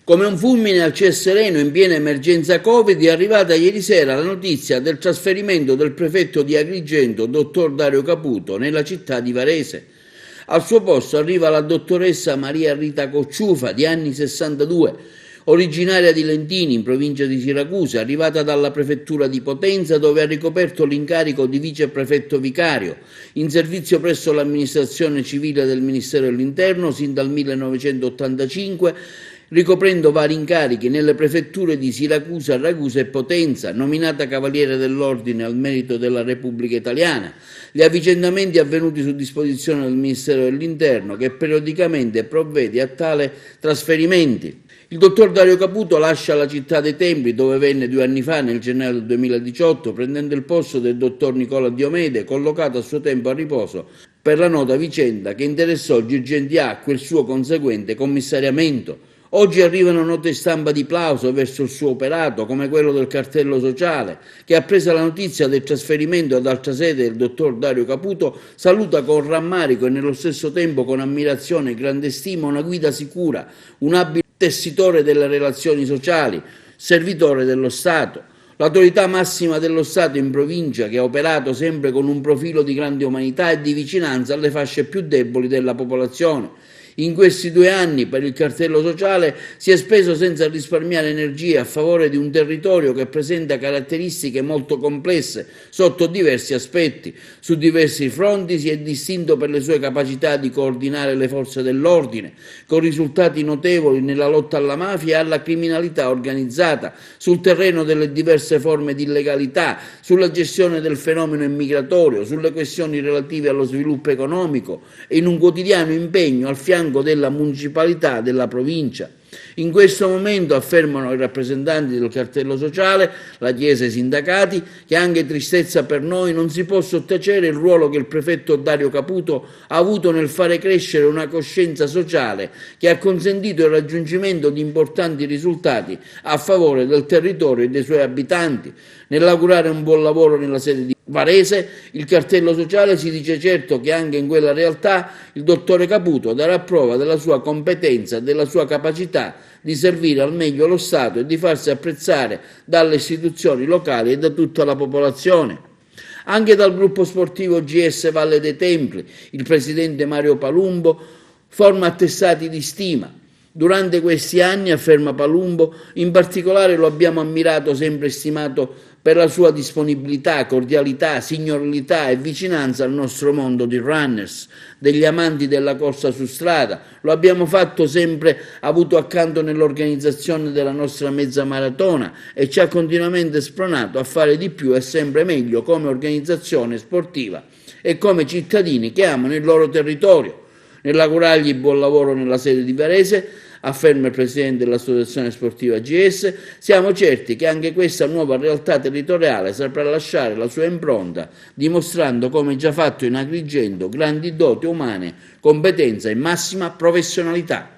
Come un fulmine al ciel sereno in piena emergenza Covid è arrivata ieri sera la notizia del trasferimento del prefetto di Agrigento, dottor Dario Caputo, nella città di Varese. Al suo posto arriva la dottoressa Maria Rita Cocciufa, di anni 62, originaria di Lentini, in provincia di Siracusa, arrivata dalla prefettura di Potenza, dove ha ricoperto l'incarico di viceprefetto vicario, in servizio presso l'amministrazione civile del Ministero dell'Interno sin dal 1985, ricoprendo vari incarichi nelle prefetture di Siracusa, Ragusa e Potenza, nominata Cavaliere dell'Ordine al merito della Repubblica Italiana. Gli avvicendamenti avvenuti su disposizione del Ministero dell'Interno, che periodicamente provvede a tale trasferimenti. Il dottor Dario Caputo lascia la città dei Templi, dove venne 2 anni fa, nel gennaio del 2018, prendendo il posto del dottor Nicola Diomede, collocato a suo tempo a riposo per la nota vicenda che interessò il Girgenti Acque e il suo conseguente commissariamento. Oggi arrivano note stampa di plauso verso il suo operato, come quello del cartello sociale, che, appresa la notizia del trasferimento ad altra sede del dottor Dario Caputo, saluta con rammarico e nello stesso tempo con ammirazione e grande stima una guida sicura, un abile tessitore delle relazioni sociali, servitore dello Stato. L'autorità massima dello Stato in provincia, che ha operato sempre con un profilo di grande umanità e di vicinanza alle fasce più deboli della popolazione. In questi 2 anni per il cartello sociale si è speso senza risparmiare energie a favore di un territorio che presenta caratteristiche molto complesse sotto diversi aspetti. Su diversi fronti si è distinto per le sue capacità di coordinare le forze dell'ordine, con risultati notevoli nella lotta alla mafia e alla criminalità organizzata, sul terreno delle diverse forme di illegalità, sulla gestione del fenomeno immigratorio, sulle questioni relative allo sviluppo economico e in un quotidiano impegno al fianco della municipalità della provincia. In questo momento, affermano i rappresentanti del cartello sociale, la Chiesa e i sindacati, che anche tristezza per noi non si può sottacere il ruolo che il prefetto Dario Caputo ha avuto nel fare crescere una coscienza sociale che ha consentito il raggiungimento di importanti risultati a favore del territorio e dei suoi abitanti. Nell'augurare un buon lavoro nella sede di Varese, il cartello sociale si dice certo che anche in quella realtà il dottore Caputo darà prova della sua competenza e della sua capacità di servire al meglio lo Stato e di farsi apprezzare dalle istituzioni locali e da tutta la popolazione. Anche dal gruppo sportivo GS Valle dei Templi, il presidente Mario Palumbo forma attestati di stima. Durante questi anni, afferma Palumbo, in particolare lo abbiamo ammirato, sempre stimato per la sua disponibilità, cordialità, signorilità e vicinanza al nostro mondo di runners, degli amanti della corsa su strada. Lo abbiamo fatto sempre avuto accanto nell'organizzazione della nostra mezza maratona e ci ha continuamente spronato a fare di più e sempre meglio come organizzazione sportiva e come cittadini che amano il loro territorio. Nell'augurargli buon lavoro nella sede di Varese, afferma il presidente dell'associazione sportiva GS, siamo certi che anche questa nuova realtà territoriale saprà lasciare la sua impronta, dimostrando, come già fatto in Agrigento, grandi doti umane, competenza e massima professionalità.